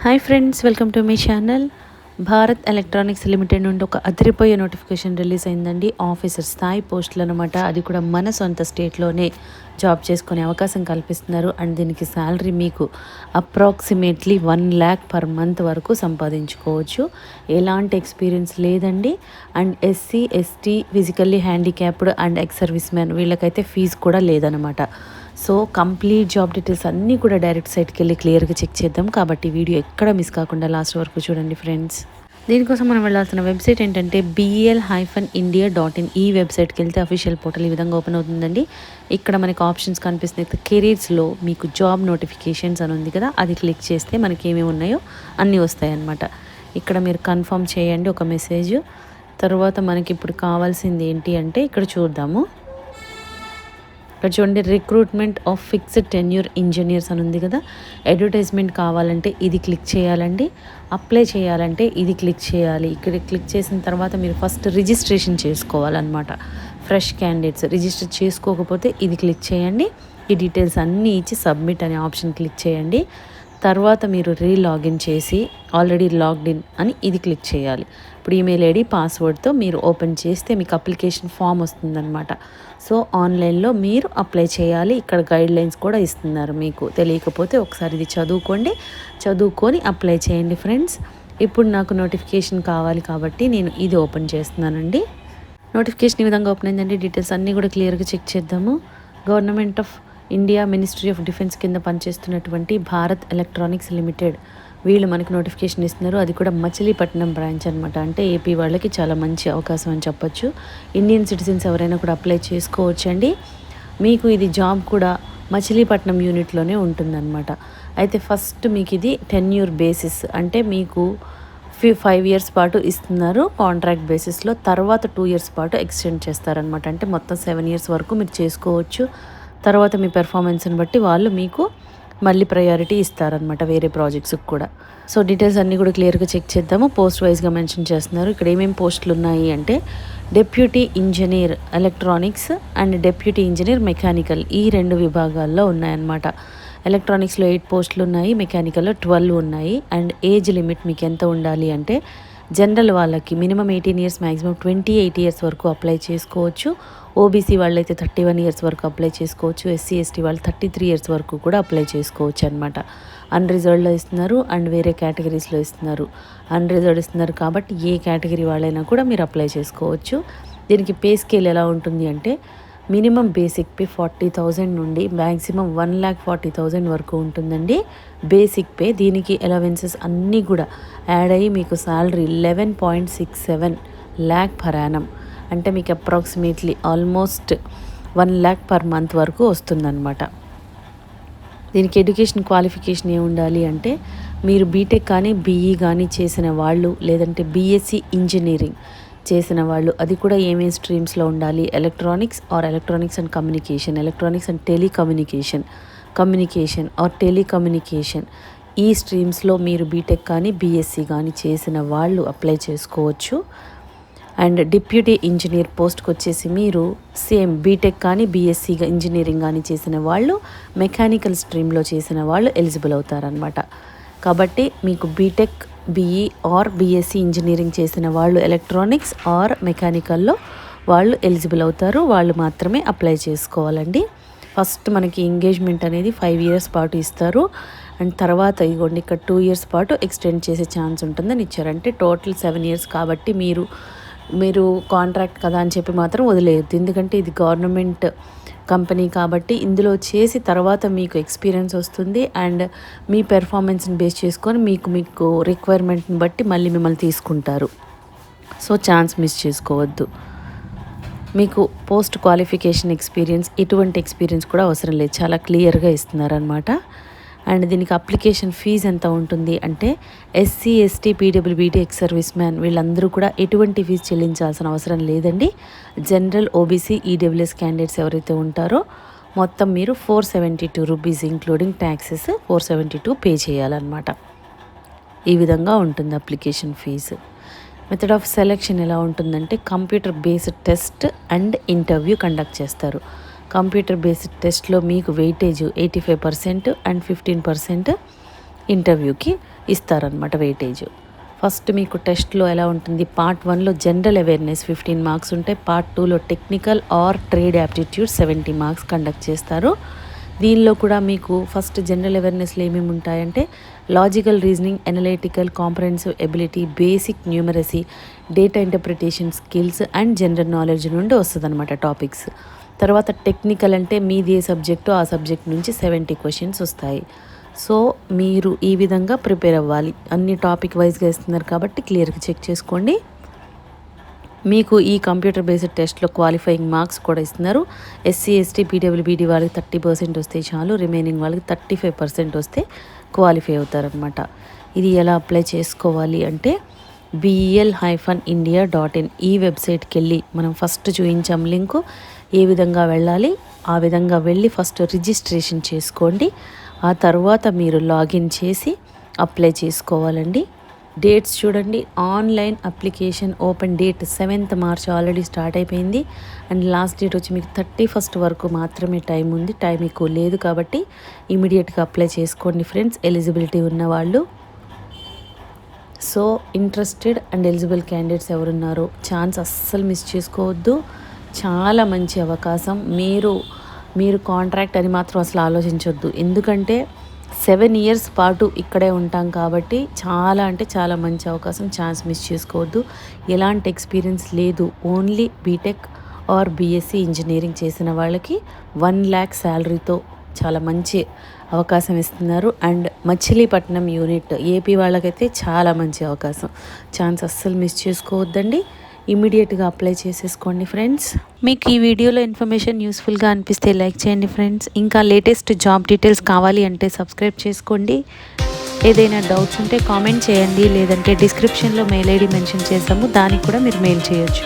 Hi friends, welcome to my channel. Bharat electronics limited నుండి ఒక అదిరిపోయే నోటిఫికేషన్ రిలీజ్ అయిందండి. ఆఫీసర్ స్థాయి పోస్టులు అనమాట. అది కూడా మన సొంత స్టేట్లోనే జాబ్ చేసుకునే అవకాశం కల్పిస్తున్నారు. అండ్ దీనికి శాలరీ మీకు అప్రాక్సిమేట్లీ 1 lakh పర్ మంత్ వరకు సంపాదించుకోవచ్చు. ఎలాంటి ఎక్స్పీరియన్స్ లేదండి. And SC, ST, physically handicapped and ex service man వీళ్ళకైతే ఫీజు కూడా లేదనమాట. సో కంప్లీట్ జాబ్ డీటెయిల్స్ అన్నీ కూడా డైరెక్ట్ సైట్కి వెళ్ళి క్లియర్గా చెక్ చేద్దాం. కాబట్టి వీడియో ఎక్కడ మిస్ కాకుండా లాస్ట్ వరకు చూడండి ఫ్రెండ్స్. దీనికోసం మనం వెళ్ళాల్సిన వెబ్సైట్ ఏంటంటే bl-india.in. ఈ వెబ్సైట్కి వెళ్తే అఫీషియల్ పోర్టల్ ఈ విధంగా ఓపెన్ అవుతుందండి. ఇక్కడ మనకి ఆప్షన్స్ కనిపిస్తున్నాయి. కెరీర్స్లో మీకు జాబ్ నోటిఫికేషన్స్ అని ఉంది కదా, అది క్లిక్ చేస్తే మనకి ఏమేమి ఉన్నాయో అన్నీ వస్తాయి అన్నమాట. ఇక్కడ మీరు కన్ఫర్మ్ చేయండి ఒక మెసేజ్. తర్వాత మనకి ఇప్పుడు కావాల్సింది ఏంటి అంటే ఇక్కడ చూద్దాము. ఇక్కడ చూడండి, recruitment of fixed tenure engineers అని ఉంది కదా. అడ్వర్టైజ్మెంట్ కావాలంటే ఇది క్లిక్ చేయాలండి. అప్లై చేయాలంటే ఇది క్లిక్ చేయాలి. ఇక్కడ క్లిక్ చేసిన తర్వాత మీరు ఫస్ట్ రిజిస్ట్రేషన్ చేసుకోవాలన్నమాట. ఫ్రెష్ క్యాండిడేట్స్ రిజిస్టర్ చేసుకోకపోతే ఇది క్లిక్ చేయండి. ఈ డీటెయిల్స్ అన్నీ ఇచ్చి సబ్మిట్ అనే ఆప్షన్ క్లిక్ చేయండి. తర్వాత మీరు రీలాగిన్ చేసి ఆల్రెడీ లాగ్డ్ ఇన్ అని ఇది క్లిక్ చేయాలి. ఇప్పుడు ఈమెయిల్ ఐడి పాస్వర్డ్తో మీరు ఓపెన్ చేస్తే మీకు అప్లికేషన్ ఫామ్ వస్తుందన్నమాట. సో ఆన్లైన్లో మీరు అప్లై చేయాలి. ఇక్కడ గైడ్లైన్స్ కూడా ఇస్తున్నారు. మీకు తెలియకపోతే ఒకసారి ఇది చదువుకొని అప్లై చేయండి ఫ్రెండ్స్. ఇప్పుడు నాకు నోటిఫికేషన్ కావాలి కాబట్టి నేను ఇది ఓపెన్ చేస్తున్నానండి. నోటిఫికేషన్ ఈ విధంగా ఓపెన్ అయిందండి. డీటెయిల్స్ అన్నీ కూడా క్లియర్గా చెక్ చేద్దాము. Government of India ministry of defence కింద పనిచేస్తున్నటువంటి భారత్ ఎలక్ట్రానిక్స్ లిమిటెడ్ వీళ్ళు మనకి నోటిఫికేషన్ ఇస్తున్నారు. అది కూడా మచిలీపట్నం బ్రాంచ్ అనమాట. అంటే ఏపీ వాళ్ళకి చాలా మంచి అవకాశం అని చెప్పొచ్చు. ఇండియన్ సిటిజన్స్ ఎవరైనా కూడా అప్లై చేసుకోవచ్చండి. మీకు ఇది జాబ్ కూడా మచిలీపట్నం యూనిట్లోనే ఉంటుందన్నమాట. అయితే ఫస్ట్ మీకు ఇది టెన్యూర్ బేసిస్, అంటే మీకు 5 years పాటు ఇస్తున్నారు కాంట్రాక్ట్ బేసిస్లో. తర్వాత 2 years పాటు ఎక్స్టెండ్ చేస్తారనమాట. అంటే మొత్తం 7 years వరకు మీరు చేసుకోవచ్చు. తర్వాత మీ పెర్ఫార్మెన్స్ని బట్టి వాళ్ళు మీకు మళ్ళీ ప్రయారిటీ ఇస్తారనమాట వేరే ప్రాజెక్ట్స్కి కూడా. సో డీటెయిల్స్ అన్నీ కూడా క్లియర్గా చెక్ చేద్దాము. పోస్ట్ వైజ్గా మెన్షన్ చేస్తున్నారు. ఇక్కడ ఏమేమి పోస్టులు ఉన్నాయి అంటే deputy engineer electronics and deputy engineer mechanical, ఈ 2 విభాగాల్లో ఉన్నాయన్నమాట. ఎలక్ట్రానిక్స్లో 8 పోస్టులు ఉన్నాయి, మెకానికల్లో 12 ఉన్నాయి. అండ్ ఏజ్ లిమిట్ మీకు ఎంత ఉండాలి అంటే జనరల్ వాళ్ళకి మినిమం 18 years, మ్యాక్సిమం 28 years వరకు అప్లై చేసుకోవచ్చు. ఓబీసీ వాళ్ళైతే 31 years వరకు అప్లై చేసుకోవచ్చు. ఎస్సీ, ఎస్టీ వాళ్ళు 33 years వరకు కూడా అప్లై చేసుకోవచ్చు అనమాట. అన్రిజర్వ్డ్లో ఇస్తున్నారు అండ్ వేరే కేటగిరీస్లో ఇస్తున్నారు. అన్రిజర్వ్డ్ ఇస్తున్నారు కాబట్టి ఏ కేటగిరీ వాళ్ళైనా కూడా మీరు అప్లై చేసుకోవచ్చు. దీనికి పే స్కేల్ ఎలా ఉంటుంది అంటే మినిమం బేసిక్ పే 40,000 నుండి మ్యాక్సిమం 1,40,000 వరకు ఉంటుందండి బేసిక్ పే. దీనికి అలవెన్సెస్ అన్నీ కూడా యాడ్ అయ్యి మీకు శాలరీ 11.67 lakh పర్ యానం, అంటే మీకు approximately almost 1 lakh per month వరకు వస్తుందన్నమాట. దీనికి ఎడ్యుకేషన్ క్వాలిఫికేషన్ ఏమి ఉండాలి అంటే మీరు బీటెక్ కానీ బీఈ కానీ చేసిన వాళ్ళు, లేదంటే బీఎస్సీ ఇంజనీరింగ్ చేసిన వాళ్ళు, అది కూడా ఏమేమి స్ట్రీమ్స్లో ఉండాలి. Electronics and communication, electronics and communication or telecommunication, ఈ స్ట్రీమ్స్లో మీరు బీటెక్ కానీ బీఎస్సీ కానీ చేసిన వాళ్ళు అప్లై చేసుకోవచ్చు. అండ్ డిప్యూటీ ఇంజనీర్ పోస్ట్కి వచ్చేసి మీరు సేమ్ బీటెక్ కానీ బీఎస్సీ ఇంజనీరింగ్ కానీ చేసిన వాళ్ళు, మెకానికల్ స్ట్రీమ్లో చేసిన వాళ్ళు ఎలిజిబుల్ అవుతారనమాట. కాబట్టి మీకు BTech, BE or BSc engineering చేసిన వాళ్ళు ఎలక్ట్రానిక్స్ ఆర్ మెకానికల్లో వాళ్ళు ఎలిజిబుల్ అవుతారు. వాళ్ళు మాత్రమే అప్లై చేసుకోవాలండి. ఫస్ట్ మనకి ఎంగేజ్మెంట్ అనేది 5 years పాటు ఇస్తారు. అండ్ తర్వాత ఇదిగోండి ఇక్కడ 2 years పాటు ఎక్స్టెండ్ చేసే ఛాన్స్ ఉంటుందని ఇచ్చారంటే టోటల్ 7 years. కాబట్టి మీరు కాంట్రాక్ట్ కదా అని చెప్పి మాత్రం వదిలేయద్దు. ఎందుకంటే ఇది గవర్నమెంట్ కంపెనీ కాబట్టి ఇందులో చేసి తర్వాత మీకు ఎక్స్పీరియన్స్ వస్తుంది. అండ్ మీ పెర్ఫార్మెన్స్ని బేస్ చేసుకొని మీకు రిక్వైర్మెంట్ని బట్టి మళ్ళీ మిమ్మల్ని తీసుకుంటారు. సో ఛాన్స్ మిస్ చేసుకోవద్దు. మీకు పోస్ట్ క్వాలిఫికేషన్ ఎక్స్పీరియన్స్, ఎటువంటి ఎక్స్పీరియన్స్ కూడా అవసరం లేదు, చాలా క్లియర్గా ఇస్తున్నారనమాట. అండ్ దీనికి అప్లికేషన్ ఫీజు ఎంత ఉంటుంది అంటే SC, ST, PWBD, X service man వీళ్ళందరూ కూడా ఎటువంటి ఫీజు చెల్లించాల్సిన అవసరం లేదండి. జనరల్, ఓబీసీ, ఈడబ్ల్యూఎస్ క్యాండిడేట్స్ ఎవరైతే ఉంటారో మొత్తం మీరు 472 rupees ఇంక్లూడింగ్ ట్యాక్సెస్ 472 పే చేయాలన్నమాట. ఈ విధంగా ఉంటుంది application fee. Method of selection ఎలా ఉంటుందంటే computer based test and interview conduct చేస్తారు. కంప్యూటర్ బేస్డ్ టెస్ట్లో మీకు వెయిటేజ్ 85% అండ్ 15% ఇంటర్వ్యూకి ఇస్తారనమాట వెయిటేజ్. ఫస్ట్ మీకు టెస్ట్లో ఎలా ఉంటుంది, పార్ట్ 1లో జనరల్ అవేర్నెస్ 15 మార్క్స్ ఉంటాయి, పార్ట్ 2లో technical are trade aptitude 70 marks conduct చేస్తారు. దీనిలో కూడా మీకు ఫస్ట్ జనరల్ అవేర్నెస్లో ఏమేమి ఉంటాయంటే logical reasoning, analytical, comprehensive ability, basic numeracy, data interpretation skills and general knowledge నుండి వస్తుందన్నమాట టాపిక్స్. తర్వాత టెక్నికల్ అంటే మీది ఏ సబ్జెక్టు ఆ సబ్జెక్ట్ నుంచి 70 క్వశ్చన్స్ వస్తాయి. సో మీరు ఈ విధంగా ప్రిపేర్ అవ్వాలి. అన్ని టాపిక్ వైజ్గా ఇస్తున్నారు కాబట్టి క్లియర్గా చెక్ చేసుకోండి. మీకు ఈ కంప్యూటర్ బేస్డ్ టెస్ట్లో క్వాలిఫైయింగ్ మార్క్స్ కూడా ఇస్తున్నారు. ఎస్సీ, ఎస్టీ, పీడబ్ల్యూబీడీ వాళ్ళకి 30% వస్తే చాలు, రిమైనింగ్ వాళ్ళకి 35% వస్తే క్వాలిఫై అవుతారనమాట. ఇది ఎలా అప్లై చేసుకోవాలి అంటే bel-india.in ఈ వెబ్సైట్కి వెళ్ళి మనం ఫస్ట్ చూపించాం లింకు, ఏ విధంగా వెళ్ళాలి ఆ విధంగా వెళ్ళి ఫస్ట్ రిజిస్ట్రేషన్ చేసుకోండి. ఆ తర్వాత మీరు లాగిన్ చేసి అప్లై చేసుకోవాలండి. డేట్స్ చూడండి, online application open date 7th March already start అయిపోయింది. అండ్ లాస్ట్ డేట్ వచ్చి మీకు 31st వరకు మాత్రమే టైం ఉంది. టైం ఎక్కువ లేదు కాబట్టి ఇమీడియట్గా అప్లై చేసుకోండి ఫ్రెండ్స్, ఎలిజిబిలిటీ ఉన్నవాళ్ళు. So interested and eligible candidates ఎవరున్నారో ఛాన్స్ అస్సలు మిస్ చేసుకోవద్దు. చాలా మంచి అవకాశం. మీరు కాంట్రాక్ట్ అని మాత్రం అసలు ఆలోచించొద్దు. ఎందుకంటే 7 years పాటు ఇక్కడే ఉంటాం కాబట్టి చాలా అంటే చాలా మంచి అవకాశం. ఛాన్స్ మిస్ చేసుకోవద్దు. ఎలాంటి ఎక్స్పీరియన్స్ లేదు, only BTech or BSc engineering చేసిన వాళ్ళకి 1 lakh శాలరీతో చాలా మంచి అవకాశం ఇస్తున్నారు. అండ్ మచిలీపట్నం యూనిట్ ఏపీ వాళ్ళకైతే చాలా మంచి అవకాశం. ఛాన్స్ అస్సలు మిస్ చేసుకోవద్దండి. ఇమీడియట్గా అప్లై చేసేసుకోండి ఫ్రెండ్స్. మీకు ఈ వీడియోలో ఇన్ఫర్మేషన్ యూస్ఫుల్గా అనిపిస్తే లైక్ చేయండి ఫ్రెండ్స్. ఇంకా లేటెస్ట్ జాబ్ డీటెయిల్స్ కావాలి అంటే సబ్స్క్రైబ్ చేసుకోండి. ఏదైనా డౌట్స్ ఉంటే కామెంట్ చేయండి, లేదంటే డిస్క్రిప్షన్లో మెయిల్ ఐడి మెన్షన్ చేసాము, దానికి కూడా మీరు మెయిల్ చేయొచ్చు.